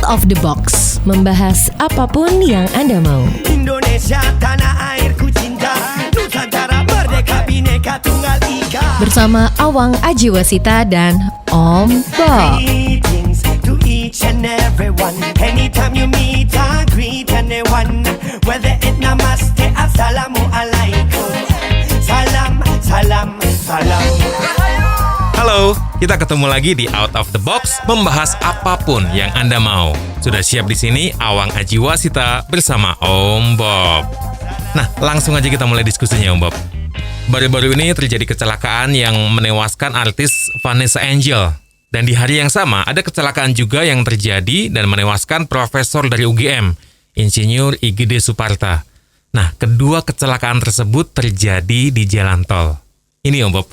of the Box, membahas apapun yang Anda mau. Indonesia tanah airku cinta, Nusantara merdeka bhinneka tunggal ika. Bersama Awang Ajiwasita dan Om Bob. Greetings to each and everyone. Anytime you meet, I greet anyone. Whether it namaste, assalamu alaikum. Salam, salam, salam. Halo, kita ketemu lagi di Out of the Box, membahas apapun yang Anda mau. Sudah siap di sini Awang Ajiwasita bersama Om Bob. Nah, langsung aja kita mulai diskusinya Om Bob. Baru-baru ini terjadi kecelakaan yang menewaskan artis Vanessa Angel. Dan di hari yang sama ada kecelakaan juga yang terjadi dan menewaskan profesor dari UGM, Insinyur IGD Suparta. Nah, kedua kecelakaan tersebut terjadi di jalan tol. Ini Om Bob,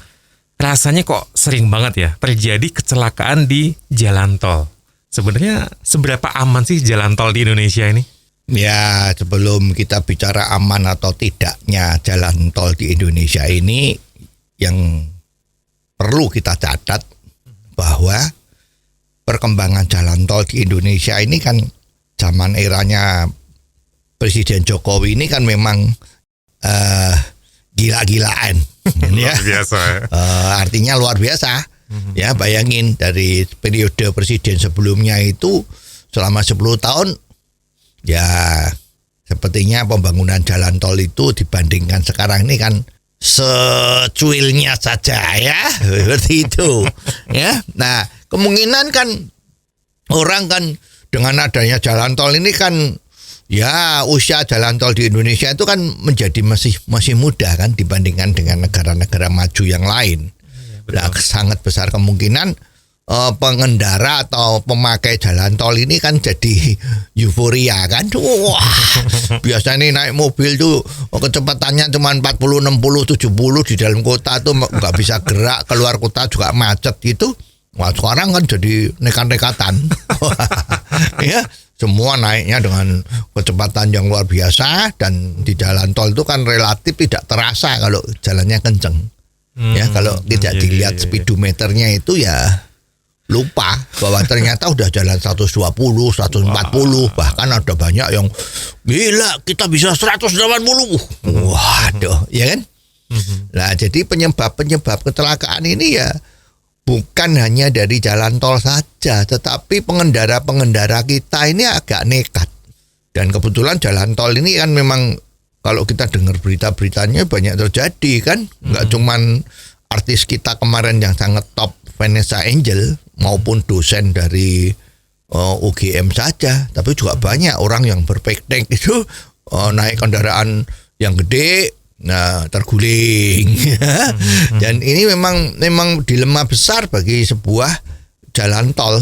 rasanya kok sering banget ya terjadi kecelakaan di jalan tol. Sebenarnya seberapa aman sih jalan tol di Indonesia ini? Ya, sebelum kita bicara aman atau tidaknya jalan tol di Indonesia ini, yang perlu kita catat bahwa perkembangan jalan tol di Indonesia ini kan zaman eranya Presiden Jokowi ini kan memang gila-gilaan. Luar biasa ya. Artinya luar biasa. Ya, bayangin dari periode presiden sebelumnya itu selama 10 tahun ya sepertinya pembangunan jalan tol itu dibandingkan sekarang ini kan secuilnya saja ya, seperti itu. Ya. Nah, kemungkinan kan orang kan dengan adanya jalan tol ini kan ya usia jalan tol di Indonesia itu kan menjadi masih muda kan dibandingkan dengan negara-negara maju yang lain. Nah, sangat besar kemungkinan pengendara atau pemakai jalan tol ini kan jadi euforia kan. Wah, biasanya naik mobil tuh kecepatannya cuma 40, 60, 70 di dalam kota tuh nggak bisa gerak, keluar kota juga macet gitu. Wah, sekarang kan jadi nekat-nekatan. Ya, semua naiknya dengan kecepatan yang luar biasa dan di jalan tol itu kan relatif tidak terasa kalau jalannya kenceng. Ya, kalau tidak dilihat speedometernya itu ya lupa bahwa ternyata udah jalan 120, 140, bahkan ada banyak yang gila kita bisa 180. Waduh, ya kan? Nah, jadi penyebab kecelakaan ini ya bukan hanya dari jalan tol saja, tetapi pengendara kita ini agak nekat. Dan kebetulan jalan tol ini kan memang kalau kita dengar berita-beritanya banyak terjadi kan, nggak cuman artis kita kemarin yang sangat top Vanessa Angel maupun dosen dari UGM saja, tapi juga banyak orang yang berpraktek itu naik kendaraan yang gede, nah terguling. Dan ini memang dilema besar bagi sebuah jalan tol.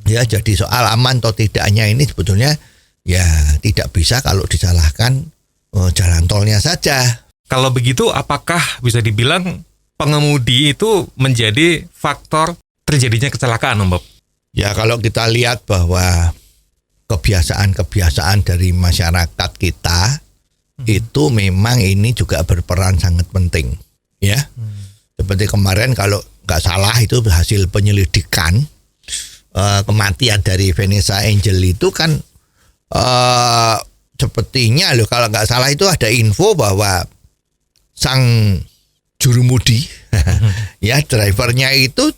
Ya, jadi soal aman atau tidaknya ini sebetulnya ya tidak bisa kalau disalahkan jalan tolnya saja. Kalau begitu apakah bisa dibilang pengemudi itu menjadi faktor terjadinya kecelakaan Om Bob? Ya, kalau kita lihat bahwa kebiasaan dari masyarakat kita itu memang ini juga berperan sangat penting, ya. Seperti kemarin kalau nggak salah itu hasil penyelidikan kematian dari Vanessa Angel itu kan sepertinya loh kalau nggak salah itu ada info bahwa sang jurumudi ya drivernya itu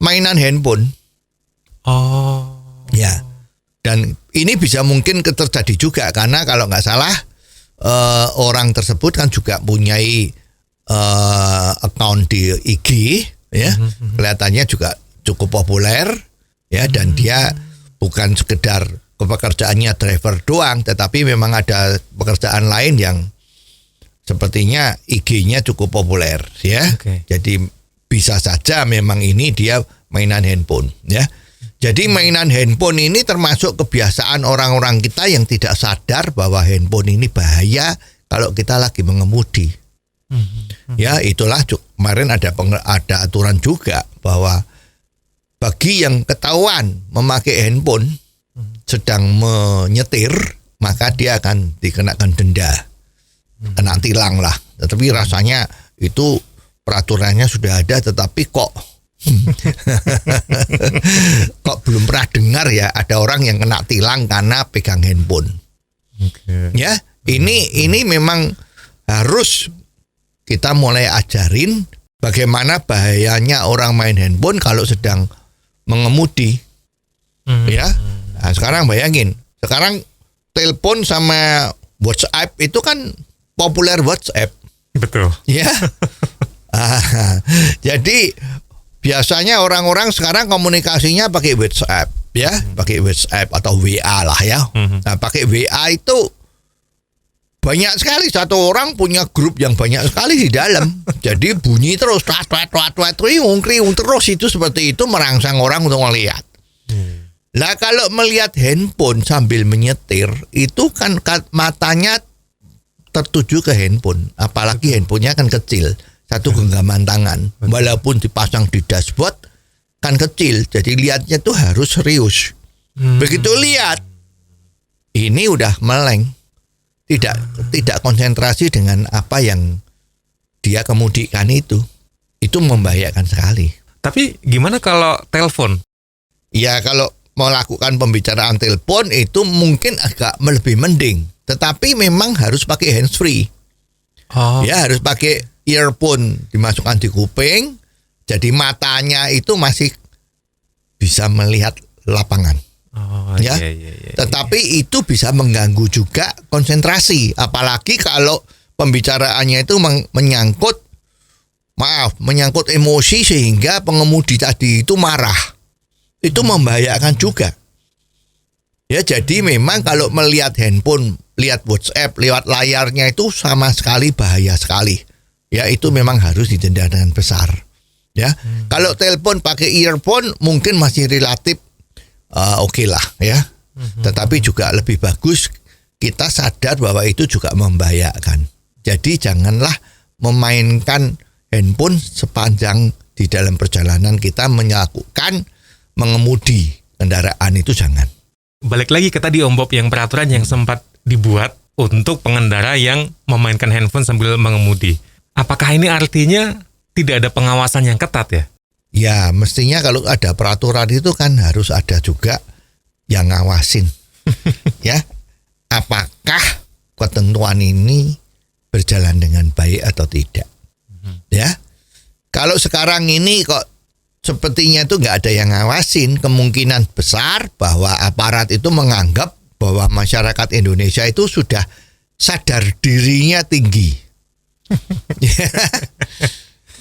mainan handphone. Oh. Ya. Dan ini bisa mungkin terjadi juga karena kalau nggak salah orang tersebut kan juga punyai account di IG ya. Kelihatannya juga cukup populer ya, dan dia bukan sekedar pekerjaannya driver doang, tetapi memang ada pekerjaan lain yang sepertinya IG-nya cukup populer ya. Okay. Jadi bisa saja memang ini dia mainan handphone ya. Jadi mainan handphone ini termasuk kebiasaan orang-orang kita yang tidak sadar bahwa handphone ini bahaya kalau kita lagi mengemudi. Ya, itulah kemarin ada aturan juga bahwa bagi yang ketahuan memakai handphone sedang menyetir, maka dia akan dikenakan denda, kena tilang lah. Tetapi rasanya itu peraturannya sudah ada, tetapi kok Kok belum pernah dengar ya ada orang yang kena tilang karena pegang handphone. Ya, ini memang harus kita mulai ajarin bagaimana bahayanya orang main handphone kalau sedang mengemudi. Ya. Nah, sekarang bayangin, sekarang telepon sama WhatsApp itu kan populer WhatsApp. Betul. Ya. Jadi biasanya orang-orang sekarang komunikasinya pakai WhatsApp, ya, pakai WhatsApp atau WA lah ya. Nah, pakai WA itu banyak sekali, satu orang punya grup yang banyak sekali di dalam. Jadi bunyi terus, kriung terus, itu seperti itu merangsang orang untuk melihat. Lah kalau melihat handphone sambil menyetir, itu kan matanya tertuju ke handphone, apalagi handphonenya kan kecil, satu genggaman tangan, walaupun dipasang di dashboard kan kecil, jadi lihatnya tuh harus serius. Begitu lihat, ini udah meleng, tidak konsentrasi dengan apa yang dia kemudikan itu membahayakan sekali. Tapi gimana kalau telepon? Ya kalau melakukan pembicaraan telepon itu mungkin agak lebih mending, tetapi memang harus pakai handsfree. Ya harus pakai earphone dimasukkan di kuping, jadi matanya itu masih bisa melihat lapangan. Iya. Tetapi itu bisa mengganggu juga konsentrasi, apalagi kalau pembicaraannya itu menyangkut emosi sehingga pengemudi tadi itu marah. Itu membahayakan juga. Ya, jadi memang kalau melihat handphone, lihat WhatsApp lewat layarnya itu sama sekali bahaya sekali. Ya, itu memang harus didenda dengan besar. Ya, kalau telepon pakai earphone mungkin masih relatif oke lah ya. Tetapi juga lebih bagus kita sadar bahwa itu juga membahayakan. Jadi janganlah memainkan handphone sepanjang di dalam perjalanan kita melakukan mengemudi kendaraan, itu jangan. Balik lagi ke tadi Om Bob, yang peraturan yang sempat dibuat untuk pengendara yang memainkan handphone sambil mengemudi. Apakah ini artinya tidak ada pengawasan yang ketat ya? Ya, mestinya kalau ada peraturan itu kan harus ada juga yang ngawasin. Ya, apakah ketentuan ini berjalan dengan baik atau tidak? Ya, kalau sekarang ini kok sepertinya itu nggak ada yang ngawasin, kemungkinan besar bahwa aparat itu menganggap bahwa masyarakat Indonesia itu sudah sadar dirinya tinggi.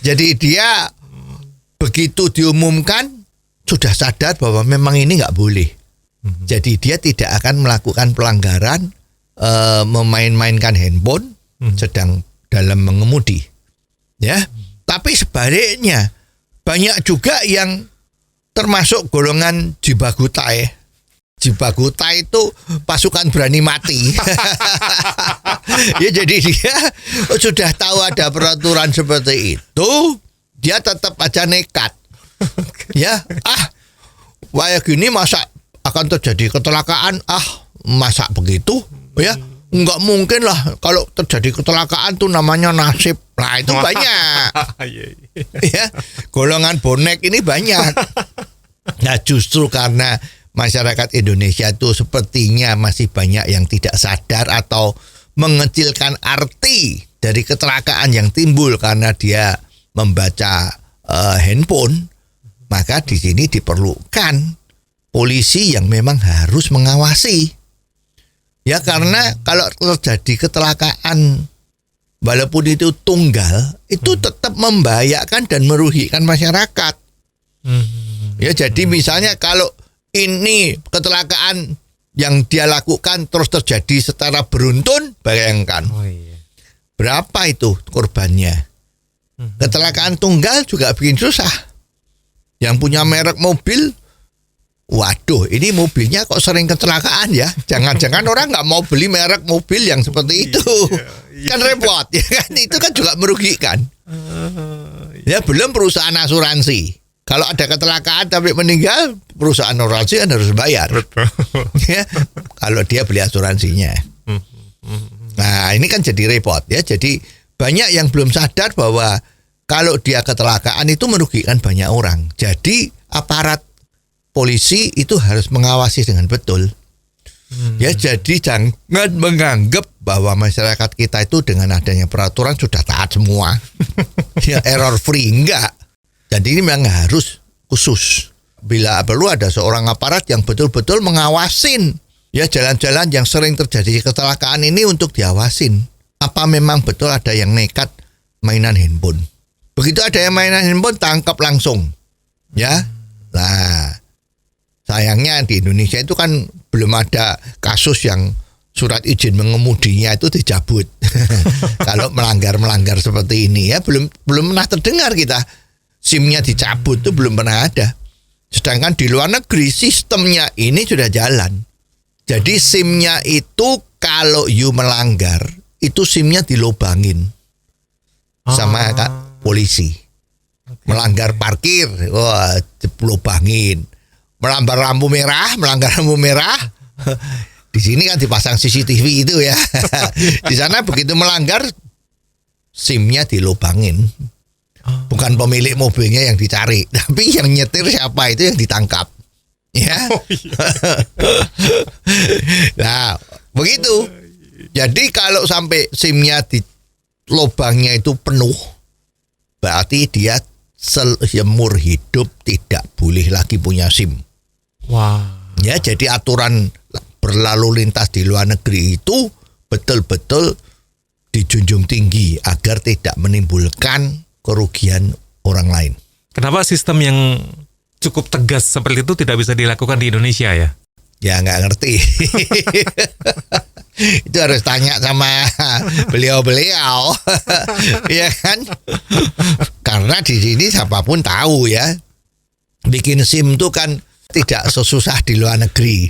Jadi dia begitu diumumkan sudah sadar bahwa memang ini nggak boleh. Jadi dia tidak akan melakukan pelanggaran memain-mainkan handphone sedang dalam mengemudi. Ya, tapi sebaliknya banyak juga yang termasuk golongan jibagutai. Jibagutai itu pasukan berani mati. Ya, jadi dia sudah tahu ada peraturan seperti itu, dia tetap aja nekat. Ya, kayak gini masa akan terjadi kecelakaan? Masa begitu? Ya, nggak mungkin lah kalau terjadi kecelakaan tuh namanya nasib. Nah, itu banyak. Ya, golongan bonek ini banyak. Nah, justru karena masyarakat Indonesia itu sepertinya masih banyak yang tidak sadar atau mengecilkan arti dari kecelakaan yang timbul karena dia membaca handphone, maka di sini diperlukan polisi yang memang harus mengawasi. Ya, karena kalau terjadi kecelakaan walaupun itu tunggal, itu tetap membahayakan dan merugikan masyarakat. Ya, jadi misalnya kalau ini kecelakaan yang dia lakukan terus terjadi secara beruntun, bayangkan berapa itu korbannya. Kecelakaan tunggal juga bikin susah. Yang punya merek mobil, waduh, ini mobilnya kok sering kecelakaan ya. Jangan-jangan orang nggak mau beli merek mobil yang seperti itu. Kan repot ya kan, itu kan juga merugikan. Ya, belum perusahaan asuransi. Kalau ada kecelakaan tapi meninggal, perusahaan asuransi kan harus bayar. Ya, kalau dia beli asuransinya. Nah, ini kan jadi repot ya. Jadi banyak yang belum sadar bahwa kalau dia kecelakaan itu merugikan banyak orang. Jadi aparat polisi itu harus mengawasi dengan betul. Ya, jadi jangan menganggap bahwa masyarakat kita itu dengan adanya peraturan sudah taat semua. Ya, error free, enggak. Jadi ini memang harus khusus. Bila perlu ada seorang aparat yang betul-betul mengawasin ya jalan-jalan yang sering terjadi kecelakaan ini untuk diawasin. Apa memang betul ada yang nekat mainan handphone. Begitu ada yang mainan handphone, tangkap langsung. Ya. Nah, sayangnya di Indonesia itu kan belum ada kasus yang surat izin mengemudinya itu dicabut. Kalau melanggar seperti ini ya belum pernah terdengar kita. SIM-nya dicabut itu belum pernah ada. Sedangkan di luar negeri sistemnya ini sudah jalan. Jadi SIM-nya itu kalau you melanggar, itu SIM-nya dilobangin sama polisi. Melanggar parkir, wah, dilobangin. Melanggar lampu merah, di sini kan dipasang CCTV itu ya. Di sana begitu melanggar, SIM-nya dilobangin. Bukan pemilik mobilnya yang dicari, tapi yang nyetir siapa itu yang ditangkap. Ya. Nah, begitu. Jadi kalau sampai SIM-nya di lubangnya itu penuh, berarti dia seumur hidup tidak boleh lagi punya SIM. Wah. Ya, jadi aturan berlalu lintas di luar negeri itu betul-betul dijunjung tinggi agar tidak menimbulkan kerugian orang lain. Kenapa sistem yang cukup tegas seperti itu tidak bisa dilakukan di Indonesia ya? Ya nggak ngerti. Itu harus tanya sama beliau-beliau. Ya kan? Karena di sini siapapun tahu ya. Bikin SIM itu kan tidak sesusah di luar negeri.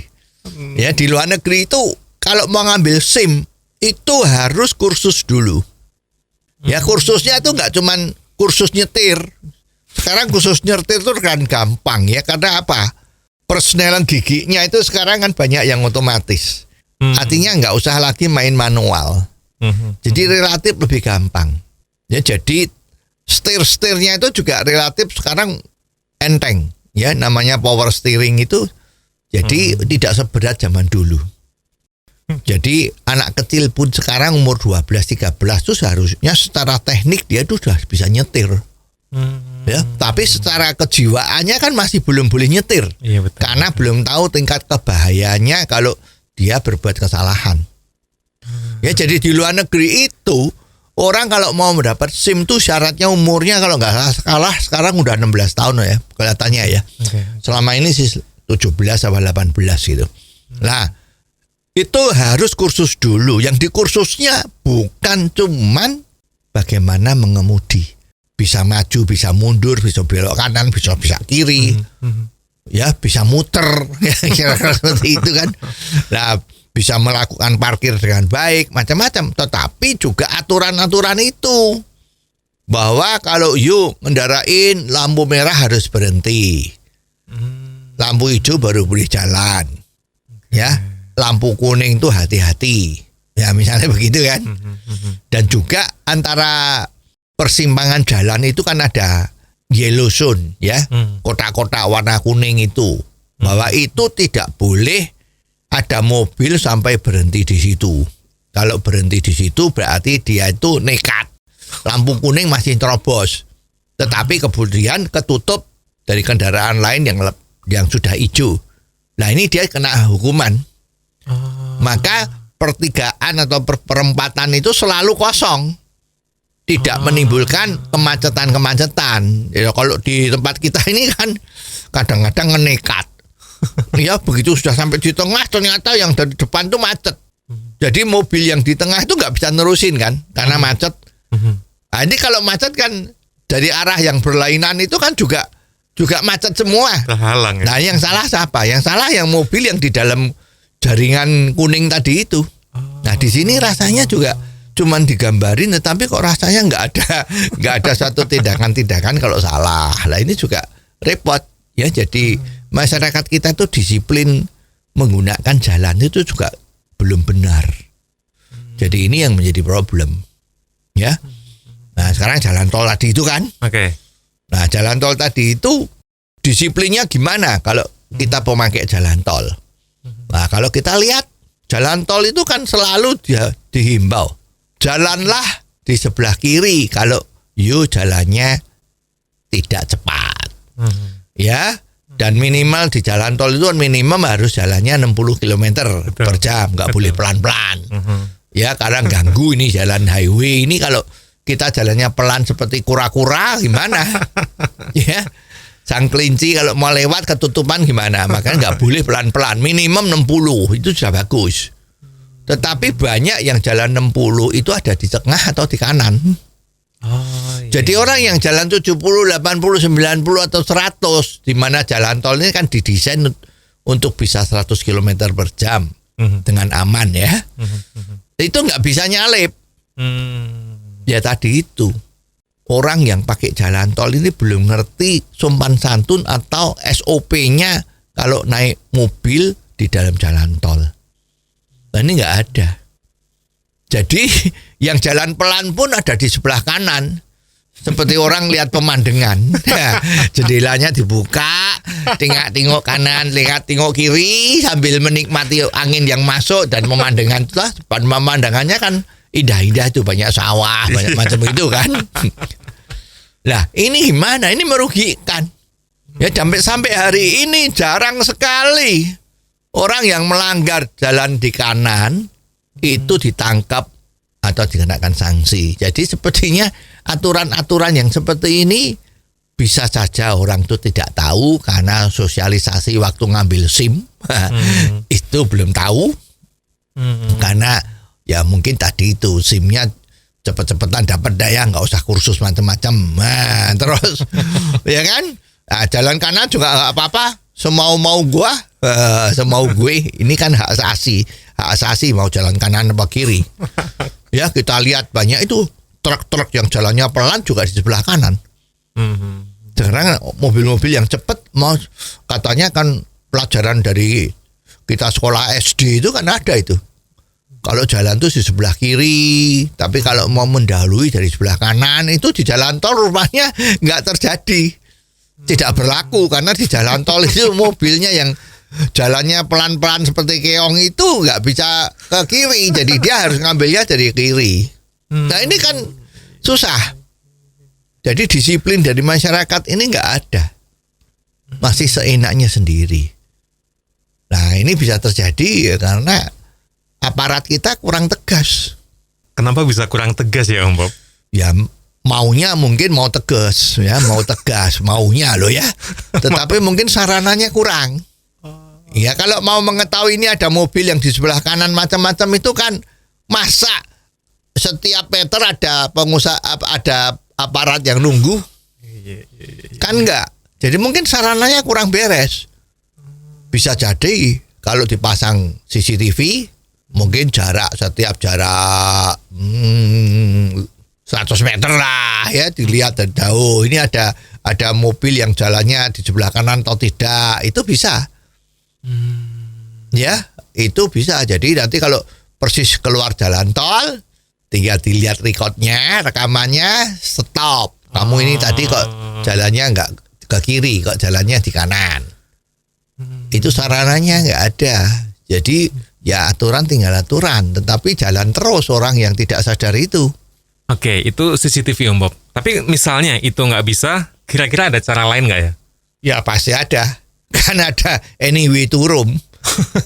Ya, di luar negeri itu kalau mau ngambil SIM itu harus kursus dulu. Ya, kursusnya itu nggak cuman kursus nyetir. Sekarang kursus nyetir itu kan gampang ya, karena apa? Persnelan giginya itu sekarang kan banyak yang otomatis. Artinya nggak usah lagi main manual. Jadi relatif lebih gampang. Ya, jadi setir-setirnya itu juga relatif sekarang enteng. Ya, namanya power steering itu jadi tidak seberat zaman dulu. Jadi anak kecil pun sekarang umur 12-13 itu seharusnya secara teknik dia tuh sudah bisa nyetir. Ya, tapi secara kejiwaannya kan masih belum boleh nyetir. Iya, betul. Karena belum tahu tingkat kebahayaannya kalau dia berbuat kesalahan. Ya, jadi di luar negeri itu orang kalau mau mendapat SIM tuh syaratnya umurnya kalau nggak salah sekarang udah 16 tahun ya kelihatannya ya. Okay. Selama ini sih 17 atau 18 gitu. Nah, itu harus kursus dulu. Yang di kursusnya bukan cuman bagaimana mengemudi. Bisa maju, bisa mundur, bisa belok kanan, bisa kiri. Ya, bisa muter. Kira-kira seperti itu kan. Nah, bisa melakukan parkir dengan baik, macam-macam. Tetapi juga aturan-aturan itu. Bahwa kalau you ngendarain lampu merah harus berhenti. Lampu hijau baru boleh jalan. Ya, lampu kuning itu hati-hati. Ya, misalnya begitu kan. Dan juga antara persimpangan jalan itu kan ada yellow zone ya. Kotak-kotak warna kuning itu. Bahwa itu tidak boleh ada mobil sampai berhenti di situ. Kalau berhenti di situ berarti dia itu nekat. Lampu kuning masih terobos. Tetapi kemudian ketutup dari kendaraan lain yang sudah hijau. Nah, ini dia kena hukuman. Maka pertigaan atau perempatan itu selalu kosong. Tidak menimbulkan kemacetan-kemacetan. Ya, kalau di tempat kita ini kan kadang-kadang nekat. Ya, begitu sudah sampai di tengah ternyata yang dari depan tuh macet. Jadi mobil yang di tengah itu nggak bisa nerusin kan karena macet. Nah, ini kalau macet kan dari arah yang berlainan itu kan juga macet semua. Terhalang ya. Nah, yang salah siapa? Yang salah yang mobil yang di dalam jaringan kuning tadi itu. Nah, di sini rasanya juga cuman digambarin, tetapi kok rasanya nggak ada satu tindakan kalau salah. Nah, ini juga repot ya. Jadi masyarakat kita tuh disiplin menggunakan jalan itu juga belum benar. Jadi ini yang menjadi problem, ya. Nah, sekarang jalan tol tadi itu kan. Oke. Nah, jalan tol tadi itu disiplinnya gimana kalau kita pemakai jalan tol? Nah, kalau kita lihat jalan tol itu kan selalu dia dihimbau. Jalanlah di sebelah kiri kalau jalannya tidak cepat. Ya, dan minimal di jalan tol itu minimum harus jalannya 60 km per jam, nggak boleh pelan-pelan. Ya, karena ganggu ini jalan highway ini kalau kita jalannya pelan seperti kura-kura gimana? Ya, sang kelinci kalau mau lewat ketutupan gimana? Makanya nggak boleh pelan-pelan, minimum 60 itu sudah bagus. Tetapi banyak yang jalan 60 itu ada di tengah atau di kanan. Jadi orang yang jalan 70, 80, 90 atau 100 di mana jalan tol ini kan didesain untuk bisa 100 km per jam dengan aman ya. Itu nggak bisa nyalip. Ya tadi itu. Orang yang pakai jalan tol ini belum ngerti sopan santun atau SOP-nya kalau naik mobil di dalam jalan tol. Nah, ini nggak ada. Jadi yang jalan pelan pun ada di sebelah kanan. Seperti orang lihat pemandangan. Jendelanya dibuka, tengok kanan, tengok kiri sambil menikmati angin yang masuk dan pemandangan itu lah. Pemandangannya kan indah-indah itu, banyak sawah, banyak macam itu kan. Nah, ini gimana? Ini merugikan. Ya, sampai hari ini jarang sekali orang yang melanggar jalan di kanan itu ditangkap atau dikenakan sanksi. Jadi sepertinya aturan-aturan yang seperti ini bisa saja orang itu tidak tahu karena sosialisasi waktu ngambil SIM itu belum tahu. Karena ya mungkin tadi itu SIM-nya cepet-cepetan dapat daya, nggak usah kursus macam-macam. Nah, terus ya kan? Nah, jalan kanan juga nggak apa-apa, semau-mau gua, semau gue. Ini kan hak asasi mau jalan kanan apa kiri. Ya, kita lihat banyak itu truk-truk yang jalannya pelan juga di sebelah kanan. Sekarang mobil-mobil yang cepat mau katanya kan pelajaran dari kita sekolah SD itu kan ada itu. Kalau jalan tuh di sebelah kiri, tapi kalau mau mendahului dari sebelah kanan itu di jalan tol rupanya nggak terjadi, tidak berlaku karena di jalan tol itu mobilnya yang jalannya pelan-pelan seperti keong itu nggak bisa ke kiri, jadi dia harus ngambilnya dari kiri. Nah ini kan susah. Jadi disiplin dari masyarakat ini nggak ada, masih seenaknya sendiri. Nah ini bisa terjadi ya karena aparat kita kurang tegas. Kenapa bisa kurang tegas ya Om Bob? Ya maunya mungkin mau tegas ya, mau tegas maunya loh ya. Tetapi mungkin sarananya kurang. Ya kalau mau mengetahui ini ada mobil yang di sebelah kanan macam-macam itu kan masa setiap meter ada pengusaha, ada aparat yang nunggu? Kan enggak. Jadi mungkin sarananya kurang beres. Bisa jadi kalau dipasang CCTV mungkin setiap jarak 100 meter lah ya, dilihat dari jauh ini ada mobil yang jalannya di sebelah kanan atau tidak, itu bisa. Ya, itu bisa. Jadi nanti kalau persis keluar jalan tol, tinggal dilihat recordnya, rekamannya, stop. Kamu ini tadi kok jalannya nggak ke kiri, kok jalannya di kanan. Itu sarananya nggak ada. Jadi ya aturan tinggal aturan, tetapi jalan terus orang yang tidak sadar itu. Oke, itu CCTV Om Bob. Tapi misalnya itu nggak bisa, kira-kira ada cara lain nggak ya? Ya pasti ada. Kan ada anyway to Rome.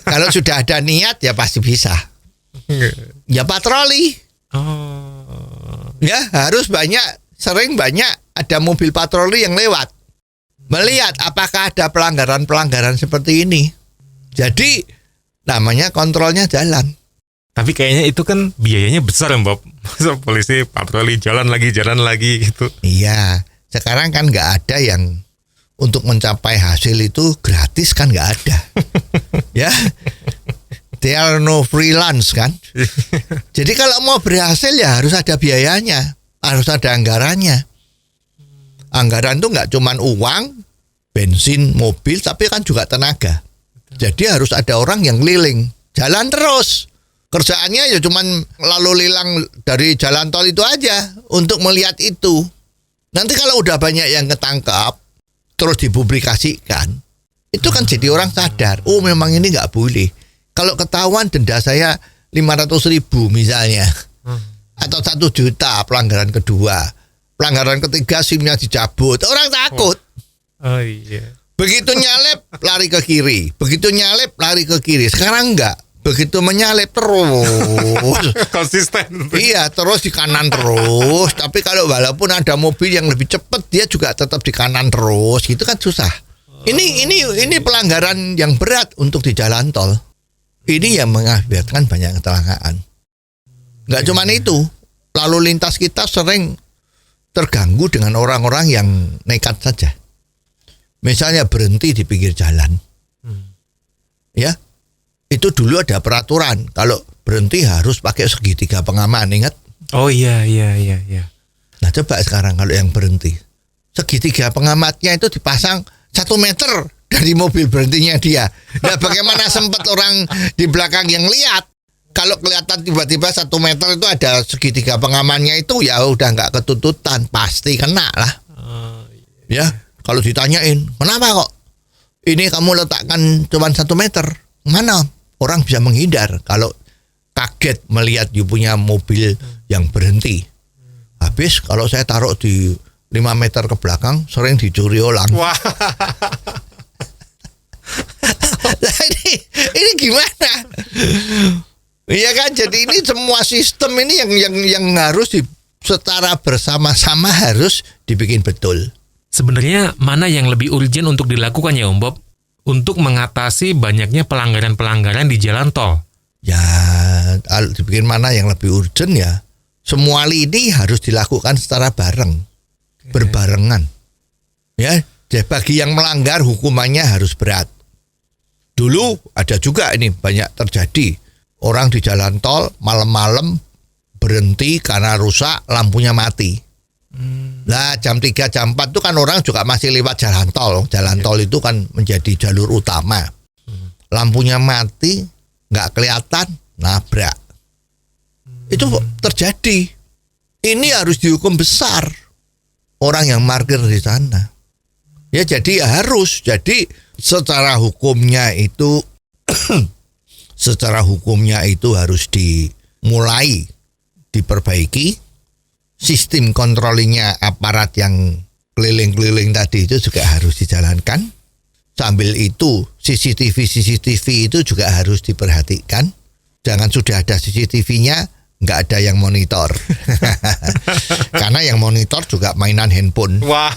Kalau sudah ada niat ya pasti bisa. Ya patroli. Ya harus sering banyak ada mobil patroli yang lewat. Melihat apakah ada pelanggaran-pelanggaran seperti ini. Jadi namanya kontrolnya jalan. Tapi kayaknya itu kan biayanya besar Om Bob. Masa polisi patroli jalan lagi gitu. Iya, sekarang kan nggak ada yang untuk mencapai hasil itu gratis kan, nggak ada. Ya, there are no freelance kan. Jadi kalau mau berhasil ya harus ada biayanya, harus ada anggarannya. Anggaran itu nggak cuman uang, bensin, mobil, tapi kan juga tenaga. Jadi harus ada orang yang keliling, jalan terus. Kerjaannya ya cuman lalu lilang dari jalan tol itu aja untuk melihat itu. Nanti kalau udah banyak yang ketangkap terus dipublikasikan, itu kan jadi orang sadar, oh memang ini nggak boleh. Kalau ketahuan denda saya 500.000 misalnya, atau 1 juta pelanggaran kedua, pelanggaran ketiga SIM-nya dicabut, orang takut. Oh iya. Begitu nyalip lari ke kiri, begitu nyalip lari ke kiri. Sekarang enggak, begitu menyalip terus. Konsisten. Iya, terus di kanan terus. Tapi kalau walaupun ada mobil yang lebih cepat, dia juga tetap di kanan terus. Gitu kan susah. Ini pelanggaran yang berat untuk di jalan tol. Ini yang mengakibatkan banyak kecelakaan. Enggak cuman itu, lalu lintas kita sering terganggu dengan orang-orang yang nekat saja. Misalnya berhenti di pinggir jalan. Ya, itu dulu ada peraturan. Kalau berhenti harus pakai segitiga pengaman, ingat? Oh iya. Nah coba sekarang kalau yang berhenti, segitiga pengamatnya itu dipasang 1 meter dari mobil berhentinya dia. Nah bagaimana sempat orang di belakang yang lihat? Kalau kelihatan tiba-tiba 1 meter itu ada segitiga pengamannya itu, ya udah nggak ketuntutan, pasti kena lah. Ya, kalau ditanyain, kenapa kok ini kamu letakkan cuma 1 meter? Mana orang bisa menghindar kalau kaget melihat you punya mobil yang berhenti. Habis kalau saya taruh di 5 meter ke belakang, sering dicuri orang. Wah. Nah, ini gimana? Iya kan, jadi ini semua sistem ini yang harus secara bersama-sama harus dibikin betul. Sebenarnya mana yang lebih urgent untuk dilakukan ya Om Bob? Untuk mengatasi banyaknya pelanggaran-pelanggaran di jalan tol. Ya, dibikin mana yang lebih urgent ya. Semua lini harus dilakukan secara bareng, berbarengan. Ya, bagi yang melanggar hukumannya harus berat. Dulu ada juga ini banyak terjadi. Orang di jalan tol malam-malam berhenti karena rusak, lampunya mati. Nah jam 3, jam 4 itu kan orang juga masih lewat jalan tol. Jalan tol itu kan menjadi jalur utama. Lampunya mati, nggak kelihatan, nabrak. Itu terjadi. Ini harus dihukum besar orang yang parkir di sana. Ya jadi harus. Jadi secara hukumnya itu harus dimulai diperbaiki. Sistem kontrolnya aparat yang keliling-keliling tadi itu juga harus dijalankan. Sambil itu CCTV itu juga harus diperhatikan. Jangan sudah ada CCTV-nya nggak ada yang monitor. Karena yang monitor juga mainan handphone. Wah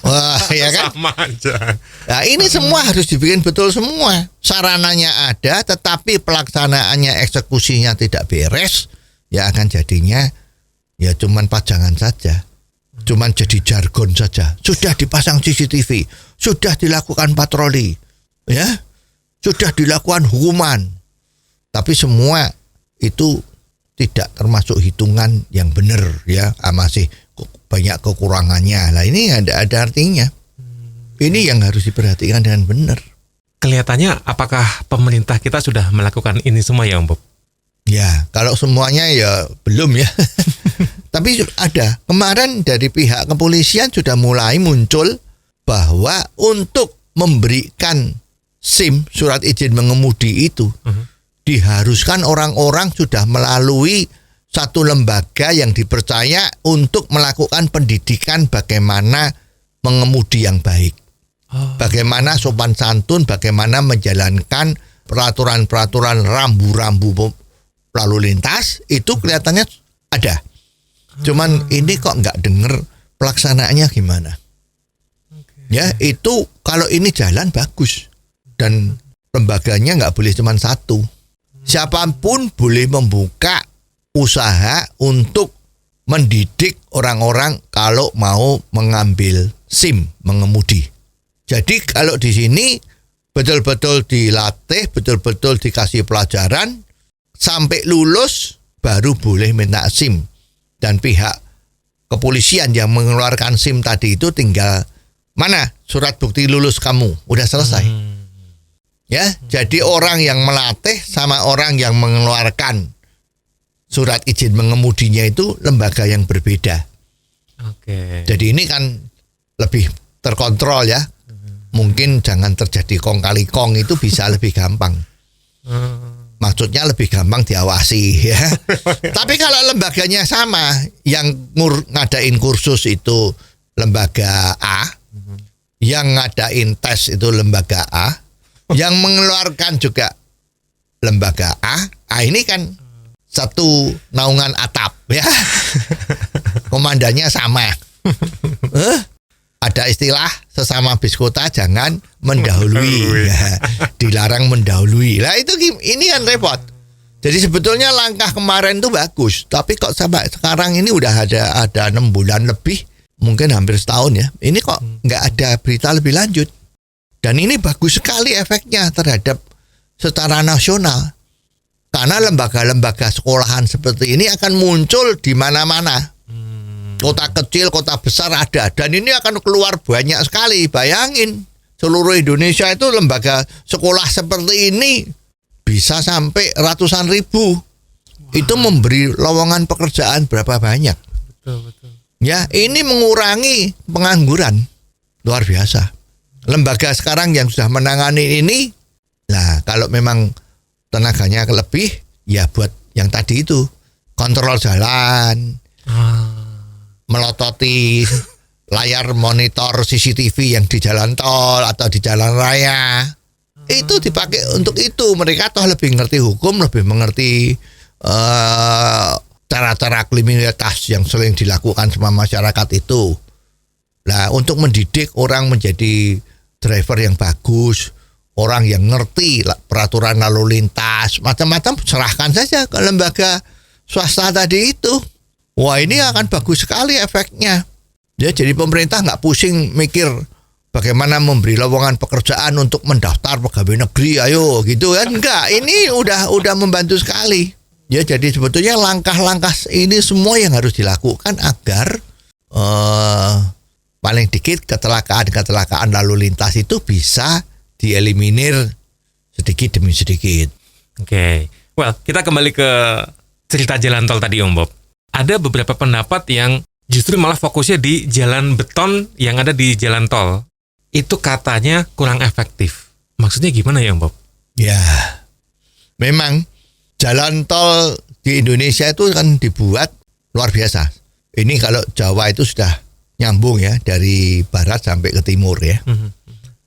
ya kan? Sama aja. Nah ini semua harus dibikin betul semua. Sarananya ada, tetapi pelaksanaannya, eksekusinya tidak beres, ya akan jadinya ya cuman pajangan saja. Cuman jadi jargon saja. Sudah dipasang CCTV, sudah dilakukan patroli, ya, sudah dilakukan hukuman. Tapi semua itu tidak termasuk hitungan yang benar, ya, masih banyak kekurangannya. Lah ini ada artinya. Ini yang harus diperhatikan dengan benar. Kelihatannya apakah pemerintah kita sudah melakukan ini semua ya Om Bob? Ya, kalau semuanya ya belum ya. Tapi ada. Kemarin dari pihak kepolisian sudah mulai muncul bahwa untuk memberikan SIM, surat izin mengemudi itu, diharuskan orang-orang sudah melalui satu lembaga yang dipercaya untuk melakukan pendidikan bagaimana mengemudi yang baik. Bagaimana sopan santun, bagaimana menjalankan peraturan-peraturan rambu-rambu lalu lintas, itu kelihatannya ada. Cuman ini kok nggak dengar pelaksanaannya gimana. Ya, itu kalau ini jalan bagus. Dan lembaganya nggak boleh cuma satu. Siapapun boleh membuka usaha untuk mendidik orang-orang kalau mau mengambil SIM mengemudi. Jadi kalau di sini betul-betul dilatih, betul-betul dikasih pelajaran, sampai lulus baru boleh minta SIM. Dan pihak kepolisian yang mengeluarkan SIM tadi itu tinggal, mana surat bukti lulus kamu, udah selesai. Ya, jadi orang yang melatih sama orang yang mengeluarkan surat izin mengemudinya itu lembaga yang berbeda. Oke. Jadi ini kan lebih terkontrol ya. Mungkin jangan terjadi kong kali kong, itu bisa lebih gampang. Maksudnya lebih gampang diawasi ya. Tapi kalau lembaganya sama, yang ngadain kursus itu lembaga A, yang ngadain tes itu lembaga A, yang mengeluarkan juga lembaga A, ini kan satu naungan atap ya. Komandannya sama. Ada istilah sesama bis kota jangan mendahului. Ya, dilarang mendahului. Lah itu ini kan repot. Jadi sebetulnya langkah kemarin itu bagus, tapi kok sampai sekarang ini udah ada 6 bulan lebih, mungkin hampir setahun ya. Ini kok nggak ada berita lebih lanjut. Dan ini bagus sekali efeknya terhadap secara nasional. Karena lembaga-lembaga sekolahan seperti ini akan muncul di mana-mana. Kota kecil, kota besar ada. Dan ini akan keluar banyak sekali. Bayangin, seluruh Indonesia itu lembaga sekolah seperti ini bisa sampai ratusan ribu. Itu memberi lowongan pekerjaan berapa banyak. Betul. Ya, ini mengurangi pengangguran. Luar biasa. Lembaga sekarang yang sudah menangani ini, nah kalau memang tenaganya lebih, ya buat yang tadi itu, kontrol jalan, melototi layar monitor CCTV yang di jalan tol atau di jalan raya. Itu dipakai untuk itu. Mereka toh lebih ngerti hukum, lebih mengerti cara-cara kriminalitas yang sering dilakukan sama masyarakat itu. Nah, untuk mendidik orang menjadi driver yang bagus, orang yang ngerti peraturan lalu lintas, macam-macam, serahkan saja ke lembaga swasta tadi itu. Wah, ini akan bagus sekali efeknya. Ya, jadi pemerintah nggak pusing mikir bagaimana memberi lowongan pekerjaan untuk mendaftar pegawai negeri, ayo gitu kan. Enggak, ini udah membantu sekali. Ya, jadi sebetulnya langkah-langkah ini semua yang harus dilakukan agar paling dikit kecelakaan lalu lintas itu bisa dieliminir sedikit demi sedikit. Oke. Well, kita kembali ke cerita jalan tol tadi Om Bob. Ada beberapa pendapat yang justru malah fokusnya di jalan beton yang ada di jalan tol. Itu katanya kurang efektif. Maksudnya gimana ya Om Bob? Ya, memang jalan tol di Indonesia itu kan dibuat luar biasa. Ini kalau Jawa itu sudah nyambung ya, dari barat sampai ke timur ya.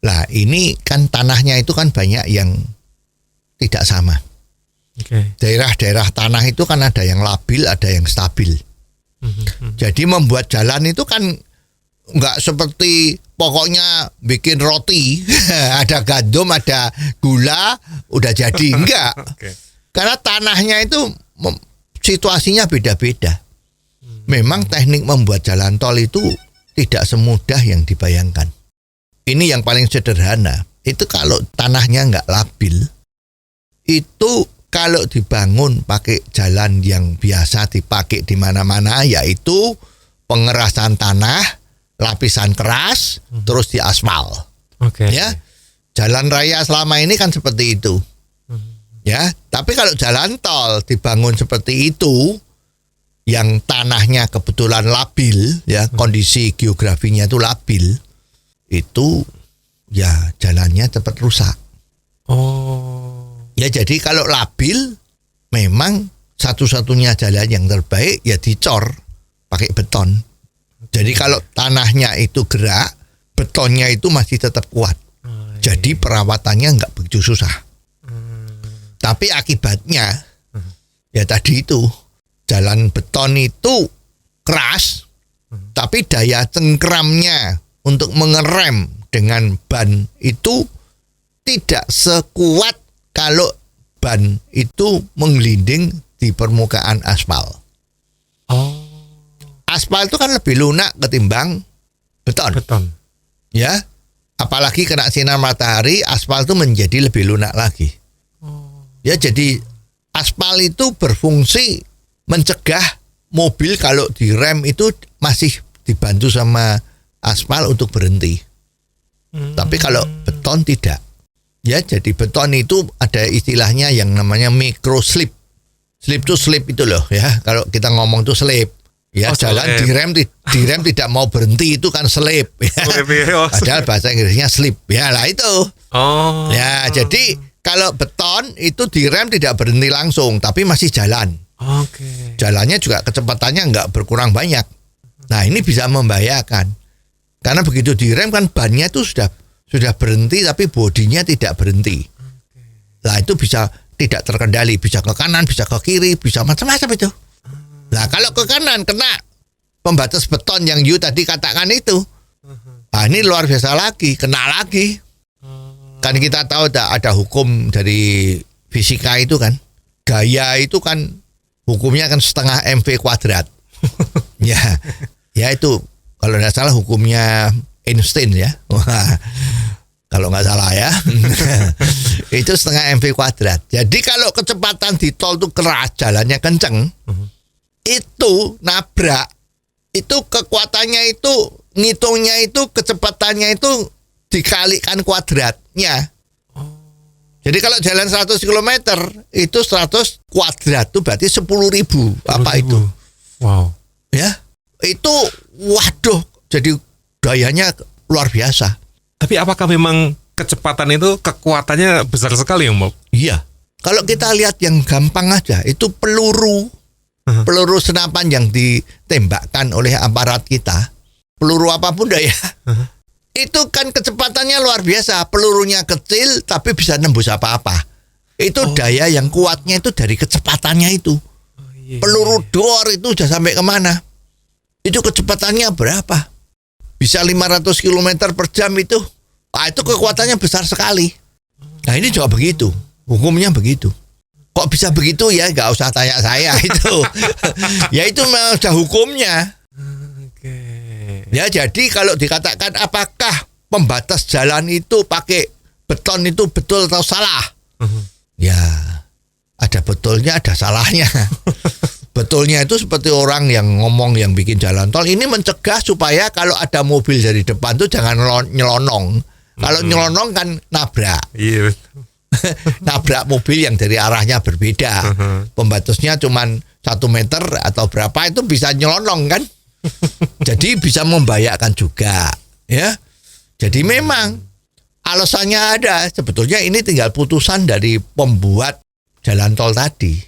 Lah ini kan tanahnya itu kan banyak yang tidak sama. Daerah-daerah tanah itu kan ada yang labil, ada yang stabil. Jadi membuat jalan itu kan nggak seperti pokoknya bikin roti, ada gandum, ada gula, udah jadi. Enggak. Karena tanahnya itu situasinya beda-beda. Memang teknik membuat jalan tol itu tidak semudah yang dibayangkan. Ini yang paling sederhana. Itu kalau tanahnya nggak labil, itu kalau dibangun pakai jalan yang biasa dipakai di mana-mana, yaitu pengerasan tanah, lapisan keras, terus diaspal. Ya, jalan raya selama ini kan seperti itu. Ya, tapi kalau jalan tol dibangun seperti itu, yang tanahnya kebetulan labil, ya kondisi geografinya itu labil, itu ya jalannya cepat rusak. Ya jadi kalau labil, memang satu-satunya jalan yang terbaik ya dicor pakai beton. Jadi kalau tanahnya itu gerak, betonnya itu masih tetap kuat. Jadi perawatannya nggak begitu susah. Tapi akibatnya ya tadi itu, jalan beton itu keras, tapi daya cengkramnya untuk mengerem dengan ban itu tidak sekuat kalau ban itu menggelinding di permukaan aspal. Aspal itu kan lebih lunak ketimbang beton. Ya, apalagi kena sinar matahari, aspal itu menjadi lebih lunak lagi. Ya, jadi aspal itu berfungsi mencegah mobil kalau direm itu masih dibantu sama aspal untuk berhenti. Tapi kalau beton tidak. Ya, jadi beton itu ada istilahnya yang namanya micro slip. Slip to slip itu loh ya. Kalau kita ngomong tuh slip. Ya, jalan direm tidak mau berhenti itu kan slip ya. Padahal bahasa Inggrisnya slip. Ya lah itu. Oh. Ya, jadi kalau beton itu direm tidak berhenti langsung tapi masih jalan. Oke. Jalannya juga kecepatannya nggak berkurang banyak. Nah, ini bisa membahayakan. Karena begitu direm kan bannya itu sudah berhenti tapi bodinya tidak berhenti. Nah, itu bisa tidak terkendali, bisa ke kanan, bisa ke kiri, bisa macam-macam itu. Nah, kalau ke kanan kena pembatas beton yang you tadi katakan itu. Nah, ini luar biasa lagi, kena lagi. Kan kita tahu ada hukum dari fisika itu kan. Gaya itu kan hukumnya kan setengah mv kuadrat. Ya itu kalau nggak salah hukumnya Einstein ya. Wah, kalau nggak salah ya. Itu setengah mv kuadrat. Jadi kalau kecepatan di tol itu keras, jalannya kenceng, itu nabrak, itu kekuatannya itu ngitungnya itu kecepatannya itu dikalikan kuadratnya. Jadi kalau jalan 100 km itu 100 kuadrat itu berarti 10.000. Apa itu? Wow. Ya, itu waduh, jadi gayanya luar biasa. Tapi apakah memang kecepatan itu kekuatannya besar sekali Om Bob? Iya. Kalau kita lihat yang gampang aja, itu peluru senapan yang ditembakkan oleh aparat kita, peluru apapun dah ya, itu kan kecepatannya luar biasa. Pelurunya kecil tapi bisa nembus apa-apa. Itu daya yang kuatnya itu dari kecepatannya itu. Peluru dor itu udah sampai kemana? Itu kecepatannya berapa? Bisa 500 km per jam itu. Nah, itu kekuatannya besar sekali. Nah, ini juga begitu. Hukumnya begitu. Kok bisa begitu ya? Gak usah tanya saya itu. Ya itu memang sudah hukumnya. Ya, jadi kalau dikatakan apakah pembatas jalan itu pakai beton itu betul atau salah? Ya, ada betulnya, ada salahnya. Betulnya itu seperti orang yang ngomong yang bikin jalan tol ini mencegah supaya kalau ada mobil dari depan tuh jangan nyelonong. Kalau nyelonong kan nabrak. Iya. Nabrak mobil yang dari arahnya berbeda. Pembatasnya cuman 1 meter atau berapa itu bisa nyelonong kan. Jadi bisa membahayakan juga, ya. Jadi memang alasannya ada. Sebetulnya ini tinggal putusan dari pembuat jalan tol tadi.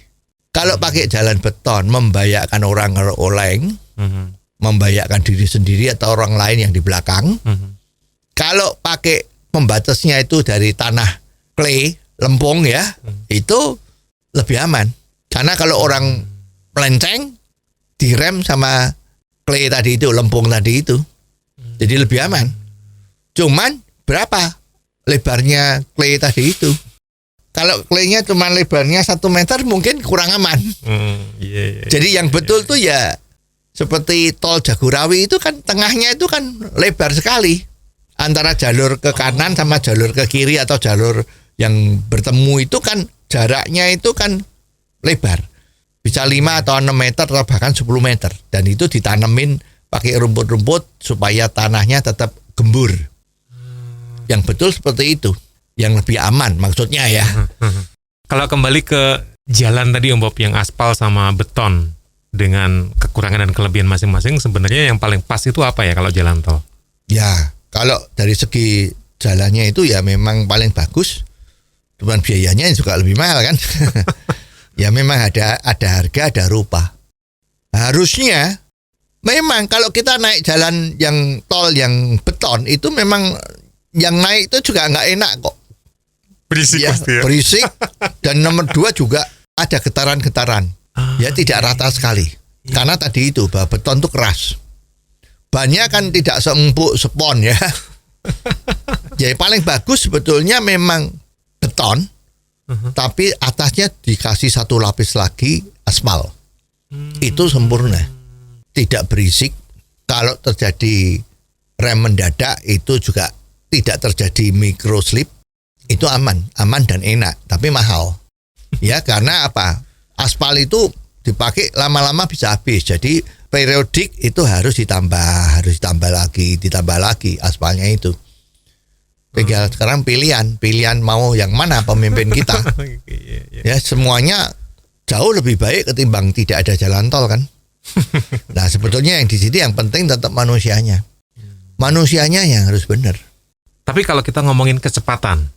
Kalau pakai jalan beton membahayakan orang oleng, membahayakan diri sendiri atau orang lain yang di belakang. Kalau pakai pembatasnya itu dari tanah clay, lempung ya, itu lebih aman. Karena kalau orang melenceng, direm sama clay tadi itu, lempung tadi itu, jadi lebih aman. Cuman berapa lebarnya clay tadi itu? Kalau claynya cuma lebarnya 1 meter mungkin kurang aman. Jadi yang betul tuh ya seperti tol Jagorawi itu kan tengahnya itu kan lebar sekali. Antara jalur ke kanan sama jalur ke kiri atau jalur yang bertemu itu kan jaraknya itu kan lebar. Bisa 5 atau 6 meter atau bahkan 10 meter. Dan itu ditanemin pakai rumput-rumput supaya tanahnya tetap gembur. Yang betul seperti itu. Yang lebih aman maksudnya ya. Kalau kembali ke jalan tadi Om Bob yang aspal sama beton dengan kekurangan dan kelebihan masing-masing, sebenarnya yang paling pas itu apa ya kalau jalan tol? Ya, kalau dari segi jalannya itu ya memang paling bagus. Cuman biayanya juga lebih mahal kan. Ya memang ada harga, ada rupa. Harusnya memang kalau kita naik jalan yang tol yang beton itu memang yang naik itu juga nggak enak kok. Berisik ya, pasti ya. Berisik. Dan nomor 2 juga ada getaran-getaran. Ya tidak rata sekali. Karena tadi itu bahwa beton itu keras. Bannya kan tidak seempuk spon ya. Jadi paling bagus sebetulnya memang beton. Tapi atasnya dikasih 1 lapis lagi aspal. Itu sempurna. Tidak berisik. Kalau terjadi rem mendadak itu juga tidak terjadi microslip. Itu aman dan enak, tapi mahal. Ya, karena apa? Aspal itu dipakai lama-lama bisa habis. Jadi periodik itu harus ditambah lagi aspalnya itu. Tinggal sekarang pilihan mau yang mana pemimpin kita. Ya, semuanya jauh lebih baik ketimbang tidak ada jalan tol kan. Nah sebetulnya yang di sini yang penting tetap manusianya yang harus benar. Tapi kalau kita ngomongin kecepatan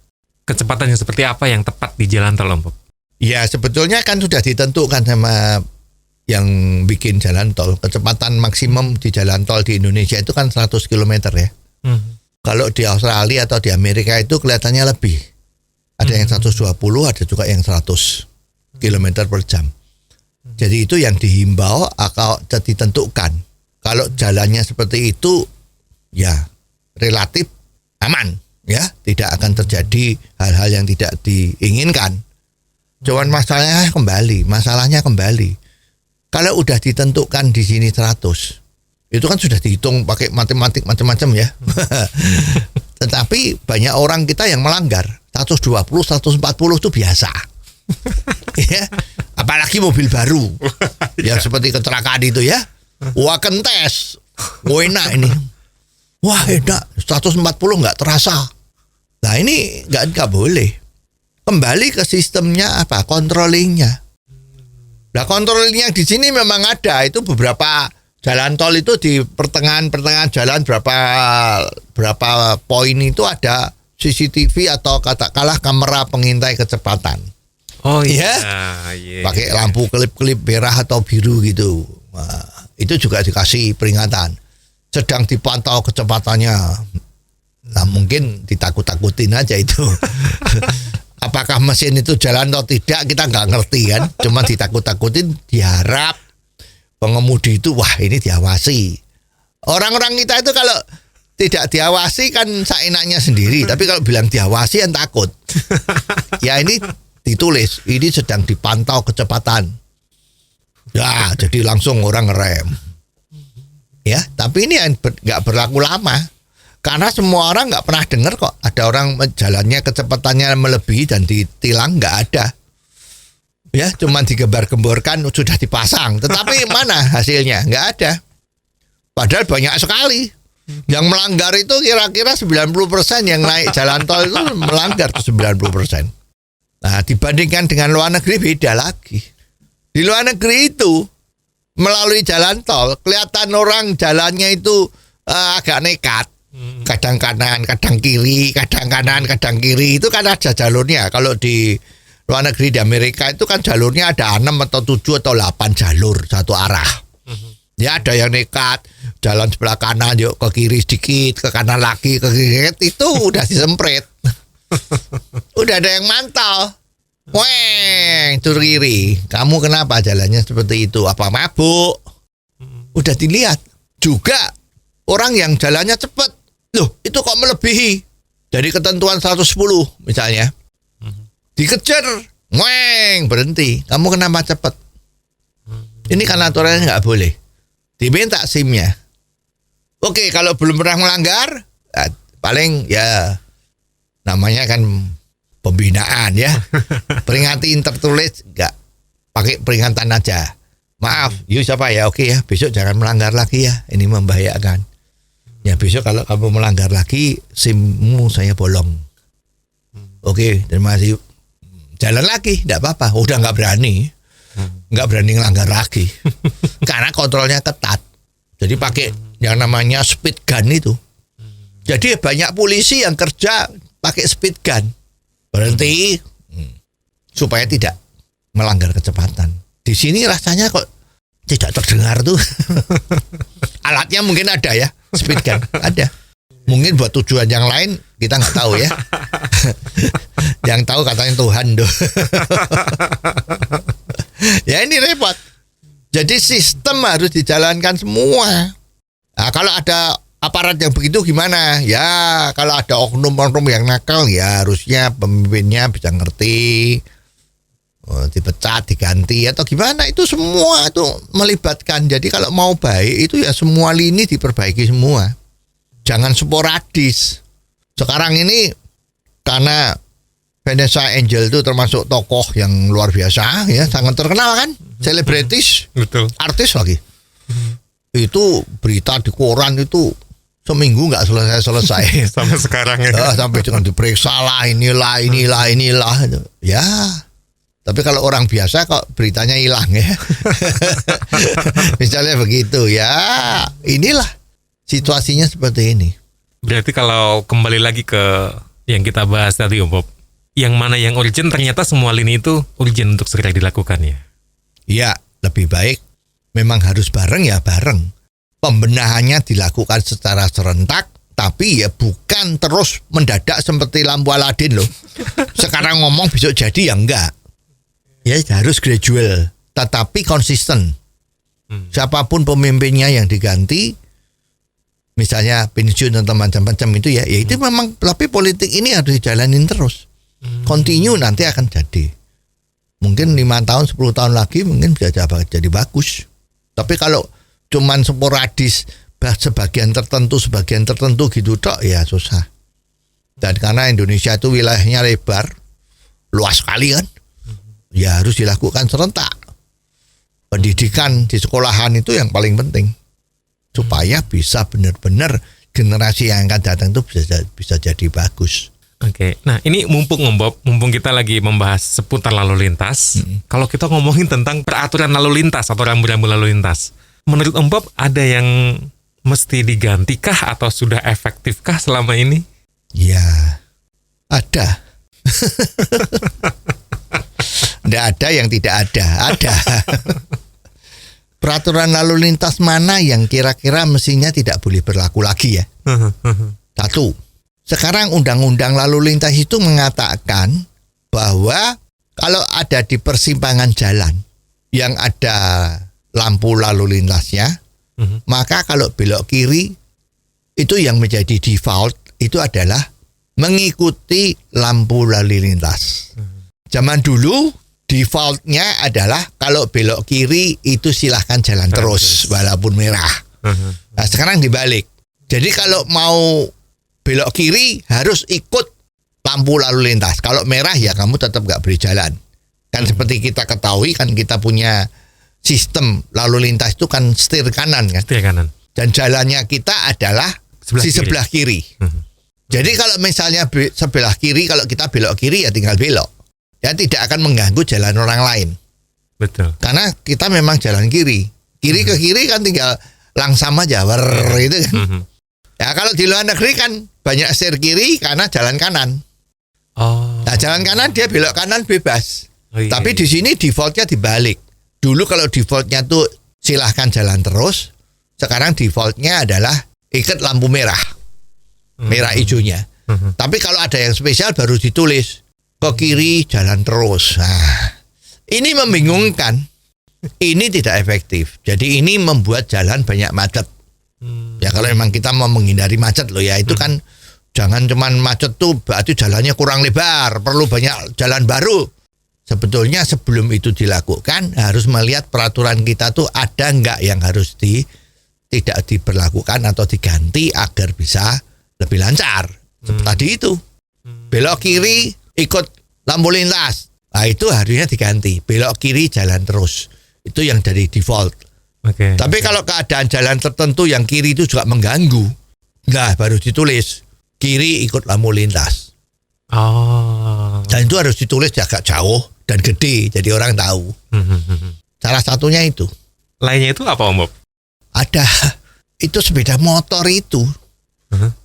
yang seperti apa yang tepat di jalan tol, Om Bob? Ya sebetulnya kan sudah ditentukan sama yang bikin jalan tol. Kecepatan maksimum di jalan tol di Indonesia itu kan 100 km ya. Kalau di Australia atau di Amerika itu kelihatannya lebih. Ada yang 120, ada juga yang 100 km per jam. Jadi itu yang dihimbau atau ditentukan. Kalau jalannya seperti itu, ya relatif aman, ya tidak akan terjadi hal-hal yang tidak diinginkan. Cuman masalahnya kembali. Kalau udah ditentukan di sini 100, itu kan sudah dihitung pakai matematik macam-macam ya. Tetapi banyak orang kita yang melanggar. 120, 140 itu biasa. Ya, apalagi mobil baru yang seperti kecelakaan itu ya. Wah kentes, wah enak ini. Wah enak, 140 nggak terasa. Nah ini nggak boleh. Kembali ke sistemnya apa? Controllingnya. Nah controllingnya di sini memang ada. Itu beberapa jalan tol itu di pertengahan jalan berapa poin itu ada CCTV atau katakanlah kamera pengintai kecepatan. Oh iya. Ya? Pakai lampu kelip-kelip merah atau biru gitu. Nah, itu juga dikasih peringatan. Sedang dipantau kecepatannya. Nah mungkin ditakut-takutin aja itu. Apakah mesin itu jalan atau tidak kita nggak ngerti kan. Cuma ditakut-takutin, diharap pengemudi itu wah ini diawasi. Orang-orang kita itu kalau tidak diawasi kan seenaknya sendiri. Tapi kalau bilang diawasi yang takut. Ya ini ditulis ini sedang dipantau kecepatan. Ya jadi langsung orang ngerem. Ya tapi ini nggak berlaku lama. Karena semua orang nggak pernah dengar kok ada orang jalannya kecepatannya melebihi dan ditilang, nggak ada. Ya, cuman digembar-gemborkan sudah dipasang. Tetapi mana hasilnya? Nggak ada. Padahal banyak sekali. Yang melanggar itu kira-kira 90% yang naik jalan tol itu melanggar 90%. Nah, dibandingkan dengan luar negeri beda lagi. Di luar negeri itu melalui jalan tol kelihatan orang jalannya itu agak nekat. Kadang kanan, kadang kiri, kadang kanan, kadang kiri. Itu kan ada jalurnya. Kalau di luar negeri di Amerika itu kan jalurnya ada 6 atau 7 atau 8 jalur satu arah. Ya ada yang nekat, jalan sebelah kanan yuk ke kiri sedikit, ke kanan lagi, ke kiri itu udah disemprit. Udah ada yang mantau. Weng, tur kiri. Kamu kenapa jalannya seperti itu? Apa mabuk? Udah dilihat. Juga orang yang jalannya cepat. Loh, itu kok melebihi dari ketentuan 110 misalnya. Dikejar, weng, berhenti. Kamu kenapa cepat? Ini kan aturannya nggak boleh. Diminta SIM-nya. Oke, kalau belum pernah melanggar, paling ya namanya kan pembinaan ya. Peringatin tertulis, nggak pakai peringatan aja. Maaf, yuk siapa ya? Oke ya, besok jangan melanggar lagi ya. Ini membahayakan. Ya besok kalau kamu melanggar lagi, SIM-mu saya bolong. Oke, terima kasih. Jalan lagi, tidak apa-apa. Udah nggak berani ngelanggar lagi. Karena kontrolnya ketat. Jadi pakai yang namanya speed gun itu. Jadi banyak polisi yang kerja pakai speed gun. Berhenti supaya tidak melanggar kecepatan. Di sini rasanya kok tidak terdengar tuh. Alatnya mungkin ada ya, speed gun ada. Mungkin buat tujuan yang lain kita nggak tahu ya. Yang tahu katanya Tuhan tuh. Ya ini repot. Jadi sistem harus dijalankan semua. Nah, kalau ada aparat yang begitu gimana? Ya kalau ada oknum-oknum yang nakal ya harusnya pemimpinnya bisa ngerti. Dipecat, diganti atau gimana, itu semua itu melibatkan. Jadi kalau mau baik itu ya semua lini diperbaiki semua. Jangan sporadis. Sekarang ini karena Vanessa Angel itu termasuk tokoh yang luar biasa ya, sangat terkenal kan, selebritis, betul, artis lagi. Itu berita di koran itu seminggu nggak selesai. Sampai sekarang ya. Sampai dengan diperiksa lah inilah. Ya. Tapi kalau orang biasa kok beritanya hilang ya. Misalnya begitu ya. Inilah situasinya seperti ini. Berarti kalau kembali lagi ke yang kita bahas tadi Om Bob, yang mana yang urgent, ternyata semua lini itu urgent untuk segera dilakukan ya? Ya, lebih baik memang harus bareng ya bareng. Pembenahannya dilakukan secara serentak, tapi ya bukan terus mendadak seperti lampu Aladin loh. Sekarang ngomong besok jadi ya enggak. Ya harus gradual, tetapi konsisten. Siapapun pemimpinnya yang diganti, misalnya pensiun dan macam-macam itu ya itu memang, tapi politik ini harus dijalanin terus. Continue nanti akan jadi. Mungkin 5 tahun, 10 tahun lagi mungkin bisa jadi bagus. Tapi kalau cuman sporadis, sebagian tertentu gitu tok ya susah. Dan karena Indonesia itu wilayahnya lebar, luas sekali kan, ya harus dilakukan serentak. Pendidikan di sekolahan itu yang paling penting, supaya bisa benar-benar generasi yang akan datang itu bisa jadi bagus. Oke, nah ini mumpung kita lagi membahas seputar lalu lintas. Kalau kita ngomongin tentang peraturan lalu lintas atau rambu-rambu lalu lintas, menurut Om Bob ada yang mesti digantikah atau sudah efektifkah selama ini? Ya, ada. Tidak ada yang tidak ada. Peraturan lalu lintas mana yang kira-kira mestinya tidak boleh berlaku lagi ya? Satu, sekarang undang-undang lalu lintas itu mengatakan bahwa kalau ada di persimpangan jalan yang ada lampu lalu lintasnya, maka kalau belok kiri itu yang menjadi default itu adalah mengikuti lampu lalu lintas. Zaman dulu defaultnya adalah kalau belok kiri itu silahkan jalan terus walaupun merah. Nah sekarang dibalik. Jadi kalau mau belok kiri harus ikut lampu lalu lintas. Kalau merah ya kamu tetap nggak boleh jalan. Kan seperti kita ketahui kan kita punya sistem lalu lintas itu kan setir kanan kan. Setir kanan. Dan jalannya kita adalah sebelah kiri. Jadi kalau misalnya sebelah kiri, kalau kita belok kiri ya tinggal belok. Ya tidak akan mengganggu jalan orang lain. Betul. Karena kita memang jalan kiri. Kiri ke kiri kan tinggal langsam aja itu kan. Ya kalau di luar negeri kan banyak setir kiri karena jalan kanan. Nah jalan kanan dia belok kanan bebas. Tapi di sini defaultnya dibalik. Dulu kalau defaultnya tuh silahkan jalan terus. Sekarang defaultnya adalah ikat lampu merah. Merah hijaunya. Tapi kalau ada yang spesial baru ditulis ke kiri jalan terus. Nah, ini membingungkan. Ini tidak efektif. Jadi ini membuat jalan banyak macet. Ya kalau memang kita mau menghindari macet loh ya, itu kan jangan cuman macet tuh berarti jalannya kurang lebar, perlu banyak jalan baru. Sebetulnya sebelum itu dilakukan harus melihat peraturan kita tuh ada nggak yang harus tidak diberlakukan atau diganti agar bisa lebih lancar. Seperti tadi itu belok kiri ikut lampu lintas, nah itu harusnya diganti belok kiri jalan terus, itu yang dari default. Tapi kalau keadaan jalan tertentu yang kiri itu juga mengganggu, nah baru ditulis kiri ikut lampu lintas. Dan itu harus ditulis agak jauh dan gede, jadi orang tahu. Salah satunya itu. Lainnya itu apa Om Bob? Ada, itu sepeda motor itu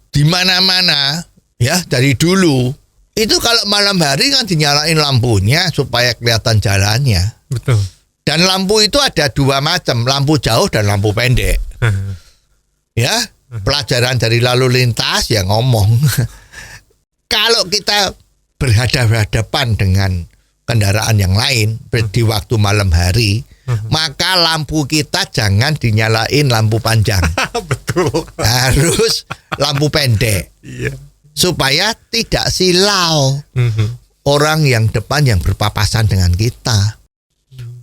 di mana-mana ya dari dulu. Itu kalau malam hari kan dinyalain lampunya supaya kelihatan jalannya. Betul. Dan lampu itu ada dua macam, lampu jauh dan lampu pendek. Ya, pelajaran dari lalu lintas yang ngomong. Kalau kita berhadapan dengan kendaraan yang lain di waktu malam hari, maka lampu kita jangan dinyalain lampu panjang. Betul. Harus lampu pendek. Iya. Supaya tidak silau orang yang depan yang berpapasan dengan kita.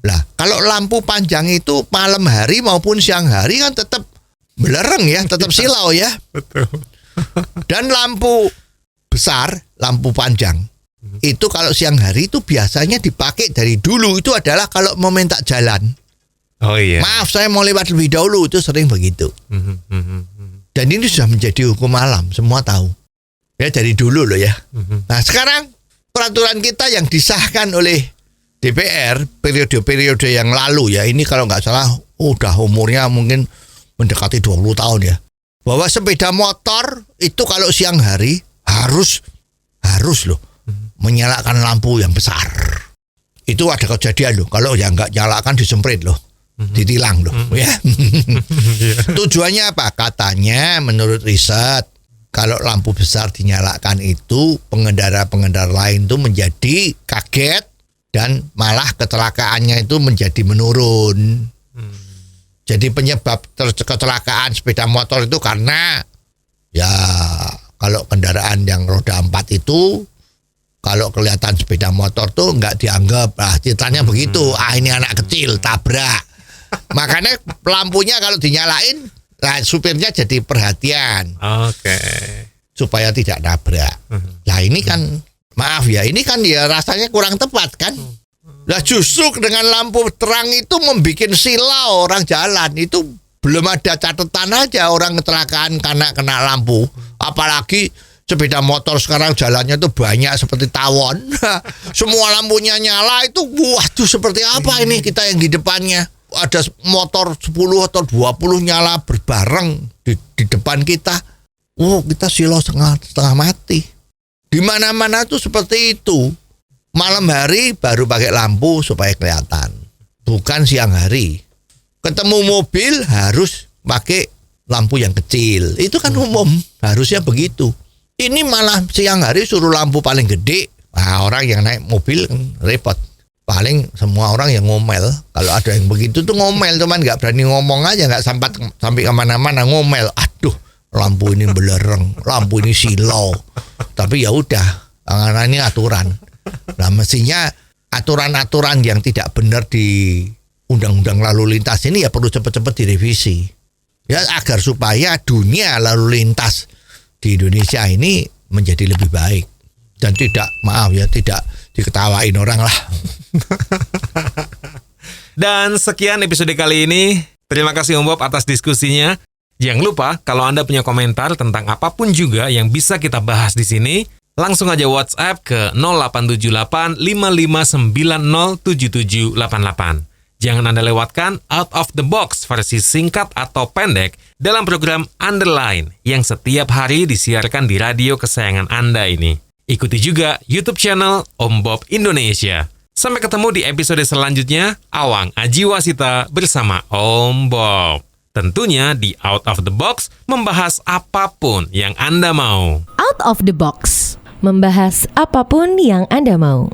Lah, kalau lampu panjang itu malam hari maupun siang hari kan tetap belereng ya, tetap silau ya. Betul. Dan lampu besar, lampu panjang, itu kalau siang hari itu biasanya dipakai dari dulu, itu adalah kalau mau minta jalan. Oh iya. Maaf saya mau lewat lebih dahulu, itu sering begitu. Dan ini sudah menjadi hukum alam, semua tahu. Ya dari dulu loh ya. Nah sekarang peraturan kita yang disahkan oleh DPR periode-periode yang lalu ya, ini kalau nggak salah udah umurnya mungkin mendekati 20 tahun ya, bahwa sepeda motor itu kalau siang hari harus loh menyalakan lampu yang besar. Itu ada kejadian loh, kalau yang nggak nyalakan disemprit loh, ditilang loh ya. Tujuannya apa? Katanya menurut riset, kalau lampu besar dinyalakan itu pengendara-pengendara lain itu menjadi kaget dan malah kecelakaannya itu menjadi menurun. Jadi penyebab kecelakaan sepeda motor itu karena ya kalau kendaraan yang roda 4 itu kalau kelihatan sepeda motor tuh nggak dianggap, ceritanya begitu. Ini anak kecil tabrak. Makanya lampunya kalau dinyalain, supirnya jadi perhatian. Oke. Supaya tidak nabrak. Nah ini kan, maaf ya, ini kan ya rasanya kurang tepat kan. Nah justru dengan lampu terang itu membuat silau orang jalan. Itu belum ada catatan aja orang kecelakaan karena kena lampu. Apalagi sepeda motor sekarang jalannya tuh banyak seperti tawon. Semua lampunya nyala itu, waduh seperti apa ini kita yang di depannya. Ada motor 10 atau 20 nyala berbareng di depan kita. Kita silau setengah mati. Di mana-mana tuh seperti itu. Malam hari baru pakai lampu supaya kelihatan. Bukan siang hari. Ketemu mobil harus pakai lampu yang kecil. Itu kan umum, harusnya begitu. Ini malah siang hari suruh lampu paling gede. Nah, orang yang naik mobil kan repot. Paling semua orang yang ngomel. Kalau ada yang begitu tuh ngomel, cuman nggak berani ngomong aja, nggak sampai kemana-mana ngomel. Aduh, lampu ini belereng, lampu ini silau. Tapi ya udah, karena ini aturan. Nah mestinya aturan-aturan yang tidak benar di undang-undang lalu lintas ini ya perlu cepat-cepat direvisi. Ya agar supaya dunia lalu lintas di Indonesia ini menjadi lebih baik dan tidak diketawain orang lah. Dan sekian episode kali ini. Terima kasih Om Bob atas diskusinya. Jangan lupa kalau Anda punya komentar tentang apapun juga yang bisa kita bahas di sini, langsung aja WhatsApp ke 0878 5590 7788. Jangan Anda lewatkan Out of the Box versi singkat atau pendek dalam program Underline yang setiap hari disiarkan di radio kesayangan Anda ini. Ikuti juga YouTube channel Om Bob Indonesia. Sampai ketemu di episode selanjutnya, Awang Ajiwasita bersama Om Bob. Tentunya di Out of the Box membahas apapun yang Anda mau. Out of the Box, membahas apapun yang Anda mau.